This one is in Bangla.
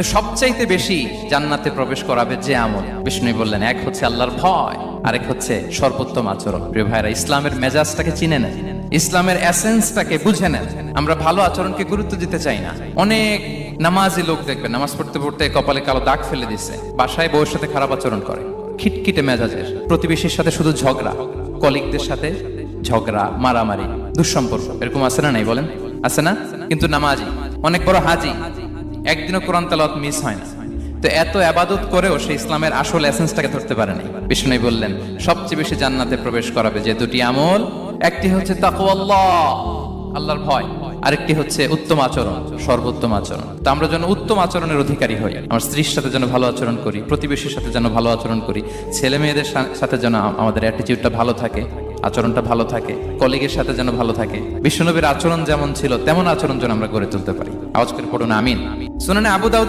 সবচাইতে বেশি জান্নাতে প্রবেশ করাবে যে আমল, বিষ্ণু বললেন, এক হচ্ছে আল্লাহর ভয়, আরেক হচ্ছে সর্বোত্তম আচরণ। প্রিয় ভাইরা, ইসলামের মেজাজটাকে চিনে নেন, ইসলামের এসেন্সটাকে বুঝে নেন। আমরা ভালো আচরণকে গুরুত্ব দিতে চাই না। অনেক নামাজি লোক দেখবেন নামাজ পড়তে পড়তে কপালে কালো দাগ ফেলে দিচ্ছে, বাসায় বউয়ের সাথে খারাপ আচরণ করে, খিটখিটে মেজাজের, প্রতিবেশীর সাথে শুধু ঝগড়া, কলিগদের সাথে ঝগড়া, মারামারি, দুঃসম্পর্ক, এরকম আছে না? নাই বলেন, আছে না? কিন্তু নামাজি, অনেক বড় হাজি, একদিনও কোরআন তেলাওয়াত মিস হয় না। তো এত আবাদত করেও সে ইসলামের আসল এসেন্সটাকে ধরতে পারেনি। বিষ্ণু বললেন, সবচেয়ে বেশি জান্নাতে প্রবেশ করাবে যে দুটি আমল, একটি হচ্ছে তাকওয়াল্লাহ, আল্লাহর ভয়, আরেকটি হচ্ছে উত্তম আচরণ, সর্বোত্তম আচরণ। তো আমরা যেন উত্তম আচরণের অধিকারী হই, আমার স্ত্রীর সাথে যেন ভালো আচরণ করি, প্রতিবেশীর সাথে যেন ভালো আচরণ করি, ছেলে মেয়েদের সাথে যেন আমাদের অ্যাটিটিউডটা ভালো থাকে, আচরণটা ভালো থাকে, কলিগের সাথে যেন ভালো থাকে। বিশ্বনবীর আচরণ যেমন ছিল তেমন আচরণ যেন আমরা গড়ে তুলতে পারি। আওয়াজ করে পড়ুন আমিন। শুনুন, আবু দাউদ